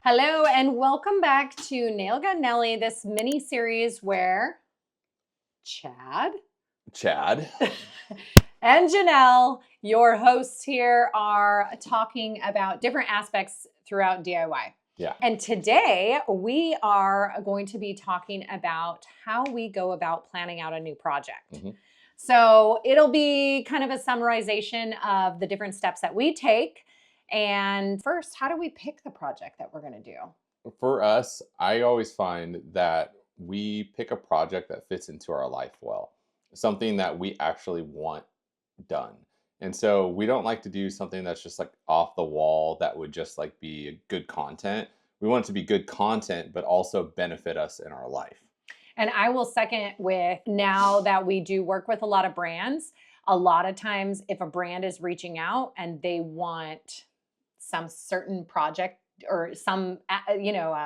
Hello and welcome back to Nail Gun Nelly, this mini series where Chad and Janelle, your hosts here, are talking about different aspects throughout DIY. Yeah. And today we are going to be talking about how we go about planning out a new project. Mm-hmm. So it'll be kind of a summarization of the different steps that we take. And first, how do we pick the project that we're going to do? For us, I always find that we pick a project that fits into our life well, something that we actually want done. And so we don't like to do something that's just like off the wall that would just like be good content. We want it to be good content, but also benefit us in our life. And I will second with, now that we do work with a lot of brands, a lot of times if a brand is reaching out and they want some certain project or some,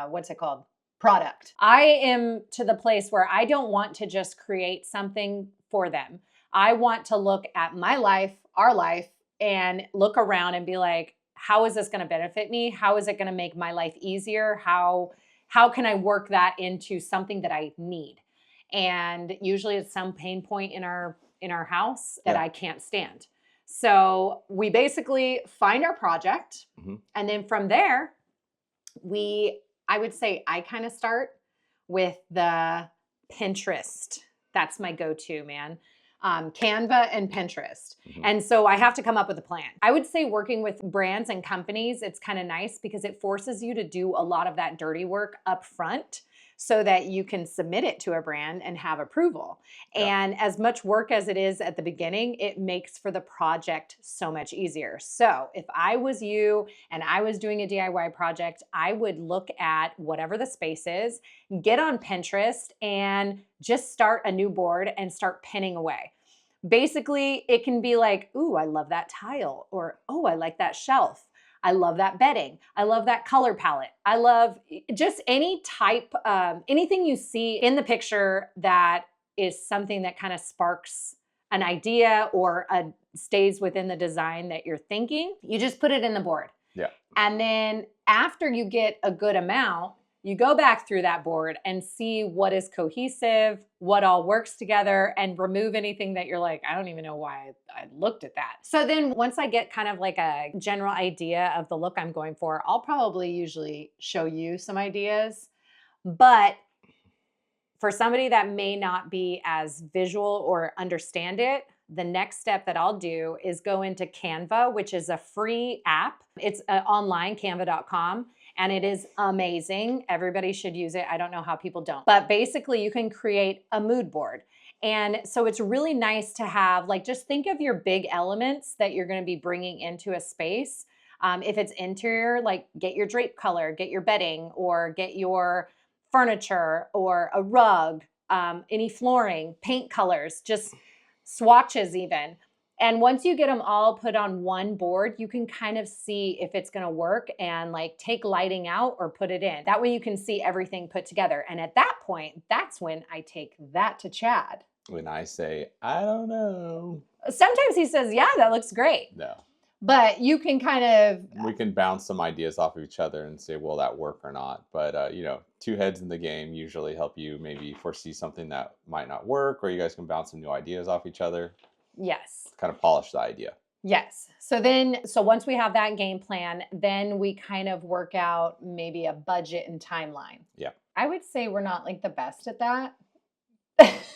what's it called? Product. I am to the place where I don't want to just create something for them. I want to look at my life, our life, and look around and be like, how is this going to benefit me? How is it going to make my life easier? How can I work that into something that I need? And usually it's some pain point in our house that I can't stand. So we basically find our project, and then from there, I would say I kind of start with the Pinterest. That's my go-to, man. Canva and Pinterest. And so I have to come up with a plan. I would say working with brands and companies, it's kind of nice because it forces you to do a lot of that dirty work up front so that you can submit it to a brand and have approval. Yeah. And as much work as it is at the beginning, it makes for the project so much easier. So if I was you and I was doing a DIY project, I would look at whatever the space is, get on Pinterest and just start a new board and start pinning away. Basically, it can be like, ooh, I love that tile, or, oh, I like that shelf. I love that bedding. I love that color palette. I love just any type, anything you see in the picture that is something that kind of sparks an idea or stays within the design that you're thinking. You just put it in the board. Yeah. And then after you get a good amount, you go back through that board and see what is cohesive, what all works together, and remove anything that you're like, I don't even know why I looked at that. So then once I get kind of like a general idea of the look I'm going for, I'll probably usually show you some ideas. But for somebody that may not be as visual or understand it, the next step that I'll do is go into Canva, which is a free app. It's online, canva.com. And it is amazing. Everybody should use it. I don't know how people don't. But basically, you can create a mood board. And so it's really nice to have, like, just think of your big elements that you're going to be bringing into a space. If it's interior, like get your drape color, get your bedding, or get your furniture or a rug, any flooring, paint colors, just swatches even. And once you get them all put on one board, you can kind of see if it's going to work and like take lighting out or put it in. That way you can see everything put together. And at that point, that's when I take that to Chad. When I say, I don't know. Sometimes he says, yeah, that looks great. No. But you can kind of... We can bounce some ideas off of each other and say, will that work or not? But, two heads in the game usually help you maybe foresee something that might not work, or you guys can bounce some new ideas off each other. Yes. Kind of polish the idea. Yes. So once we have that game plan, then we kind of work out maybe a budget and timeline. Yeah. I would say we're not like the best at that.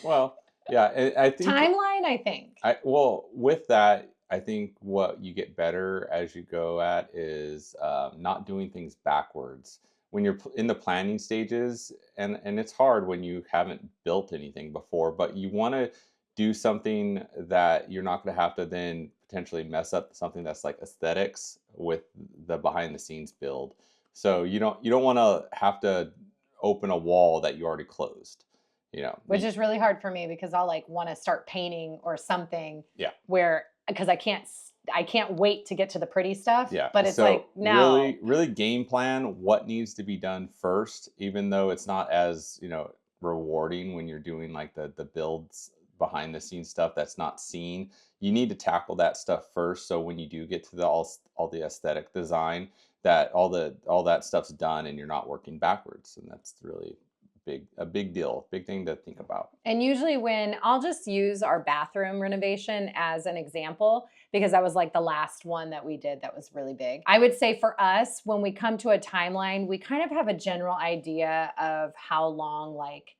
Well, yeah, I think timeline, I think. With that, I think what you get better as you go at is not doing things backwards. When you're in the planning stages, and it's hard when you haven't built anything before, but you want to do something that you're not going to have to then potentially mess up something that's like aesthetics with the behind the scenes build. So you don't want to have to open a wall that you already closed. Which is really hard for me because I'll like want to start painting or something. Yeah. Because I can't wait to get to the pretty stuff. Yeah. But it's so like now really game plan what needs to be done first, even though it's not as, rewarding when you're doing like the builds behind the scenes stuff that's not seen. You need to tackle that stuff first. So when you do get to all the aesthetic design, that all that stuff's done and you're not working backwards, and that's really a big deal, big thing to think about. And usually when I'll just use our bathroom renovation as an example, because that was like the last one that we did that was really big. I would say for us, when we come to a timeline, we kind of have a general idea of how long, like,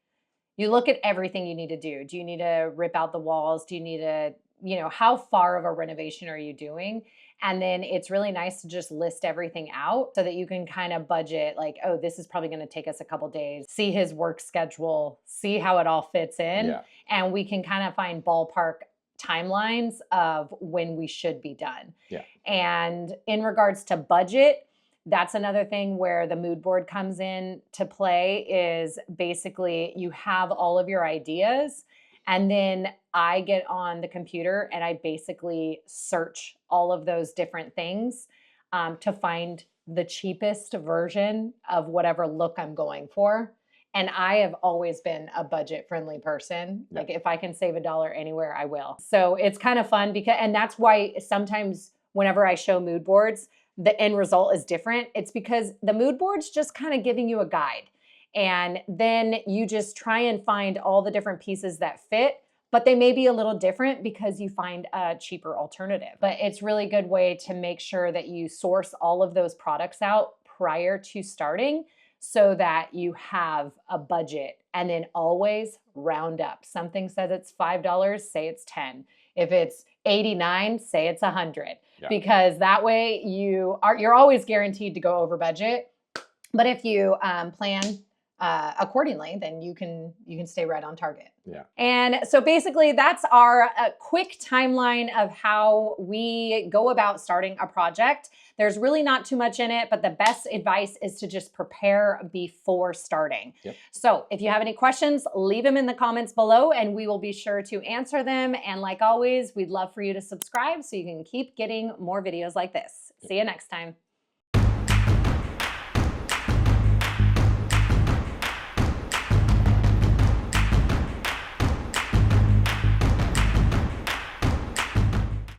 you look at everything you need to do. Do you need to rip out the walls? Do you need to, how far of a renovation are you doing? And then it's really nice to just list everything out so that you can kind of budget, like, oh, this is probably going to take us a couple days, see his work schedule, see how it all fits in. Yeah. And we can kind of find ballpark timelines of when we should be done. Yeah. And in regards to budget, that's another thing where the mood board comes in to play. Is basically you have all of your ideas, and then I get on the computer and I basically search all of those different things to find the cheapest version of whatever look I'm going for. And I have always been a budget friendly person. Yeah. Like if I can save $1 anywhere, I will. So it's kind of fun and that's why sometimes whenever I show mood boards, the end result is different. It's because the mood board's just kind of giving you a guide. And then you just try and find all the different pieces that fit, but they may be a little different because you find a cheaper alternative. But it's really good way to make sure that you source all of those products out prior to starting so that you have a budget, and then always round up. Something says it's $5, say it's 10. If it's 89, say it's 100. Yeah. Because that way you're always guaranteed to go over budget. But if you plan accordingly, then you can stay right on target. Yeah. And so basically that's our quick timeline of how we go about starting a project. There's really not too much in it, but the best advice is to just prepare before starting. Yep. So if you have any questions, leave them in the comments below and we will be sure to answer them. And like always, we'd love for you to subscribe so you can keep getting more videos like this. See you next time.